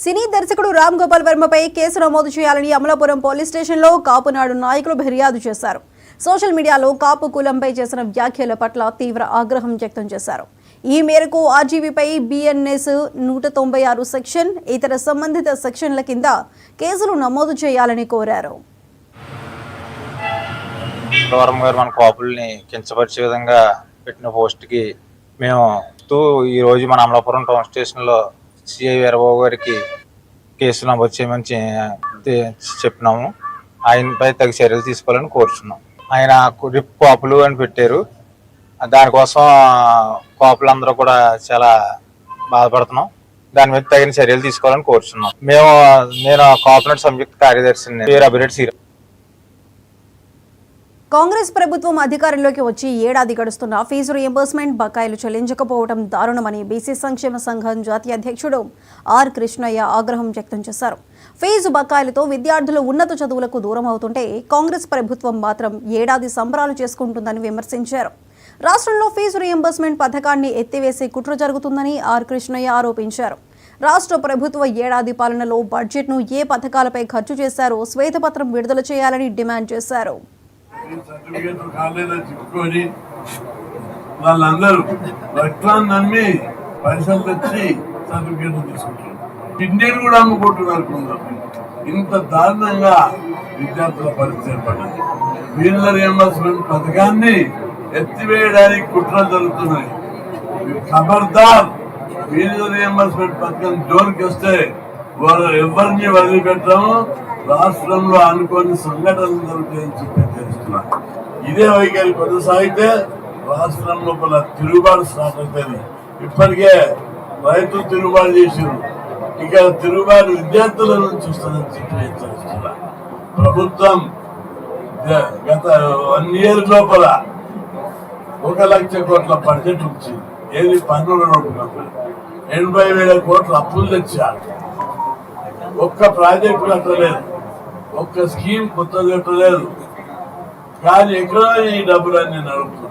సినీ దర్శకుడు రామ్ గోపాల్ వర్మపై కేసు నమోదు చేయాలని అమలాపురం పోలీస్ స్టేషన్లో కాపునాడు నాయకులు ఫిర్యాదు చేశారు. సోషల్ మీడియాలో కాపు కులంపై చేసిన వ్యాఖ్యల పట్ల తీవ్ర ఆగ్రహం వ్యక్తం చేశారు. ఈ మేరకు ఆర్జీవీపై BNS 196 సెక్షన్, ఇతర సంబంధిత సెక్షన్ల కింద కేసులు నమోదు చేయాలని కోరారు. మన కాపుల్ని కించపరిచే విధంగా పెట్టిన పోస్ట్కి మేము ఈ రోజు మన అమలాపురం టౌన్ స్టేషన్లో సిఐ వీరబాబు గారికి కేసు నమోదు చేయమని చెప్పినాము. ఆయనపై తగు చర్యలు తీసుకోవాలని కోరుచున్నాం. ఆయన రిప్ కాపులు అని పెట్టారు. దానికోసం కాపులందరూ కూడా చాలా బాధపడుతున్నాం. దాని మీద తగిన చర్యలు తీసుకోవాలని కోరుచున్నాం. నేను కాపునట్ సంయుక్త కార్యదర్శిని, పేరు అభిరెడ్డి శ్రీరామ్. కాంగ్రెస్ ప్రభుత్వం అధికారంలోకి వచ్చి ఏడాది గడుస్తున్న ఫీజు రియంబర్స్మెంట్ బకాయిలు చెల్లించకపోవడం దారుణమని బీసీ సంక్షేమ సంఘం జాతీయ అధ్యక్షుడు ఆర్ కృష్ణయ్య ఆగ్రహం వ్యక్తం చేశారు. ఫీజు బకాయిలతో విద్యార్థులు ఉన్నత చదువులకు దూరం అవుతుంటే కాంగ్రెస్ ప్రభుత్వం మాత్రం ఏడాది సంబరాలు చేసుకుంటుందని విమర్శించారు. రాష్ట్రంలో ఫీజు రియంబర్స్మెంట్ పథకాన్ని ఎత్తివేసే కుట్ర జరుగుతుందని ఆర్ కృష్ణయ్య ఆరోపించారు. రాష్ట్ర ప్రభుత్వ ఏడాది పాలనలో బడ్జెట్ను ఏ పథకాలపై ఖర్చు చేశారో శ్వేతపత్రం విడుదల చేయాలని డిమాండ్ చేశారు. సర్టిఫికెట్లు కాలేదని చెప్పుకొని వాళ్ళందరూ రక్తాన్ని నమ్మి పైసలు తెచ్చి సర్టిఫికెట్లు తీసుకుంటారు. కిడ్నీలు కూడా అమ్ముకుంటున్నారు కొందరు. ఇంత దారుణంగా విద్యార్థుల పరిస్థితి ఏర్పడింది. ఫీజుల రియంబర్స్మెంట్ పథకాన్ని ఎత్తివేయడానికి కుట్రలు జరుగుతున్నాయి. ఖబర్దార్, ఫీజుల రియంబర్స్మెంట్ పథకం జోలికి వస్తే ఎవరిని వదిలిపెట్టాము. రాష్ట్రంలో అనుకోని సంఘటనలు జరుగుతాయని చెప్పి తెలుస్తున్నారు. ఇదే వైఖరి కొనసాగితే రాష్ట్రం లోపల తిరుగుబాటు స్టార్ట్ అవుతుంది. ఇప్పటికే రైతులు తిరుగుబాటు చేసారు. ఇక తిరుగుబాటు విద్యార్థుల నుంచి వస్తుందని చెప్పి హెచ్చరిస్తున్నారు. ప్రభుత్వం గత 1 year లోపల 1 లక్ష కోట్ల బడ్జెట్ వచ్చింది. ఏది పన్నుల రూపంలో 80,000 కోట్ల అప్పులు తెచ్చారు. ఒక్క ప్రాజెక్టు కట్టలేదు, ఒక్క స్కీమ్ కొత్తది కట్టలేదు. కానీ ఎక్కడో ఈ డబ్బులన్నీ నడుపుతున్నారు.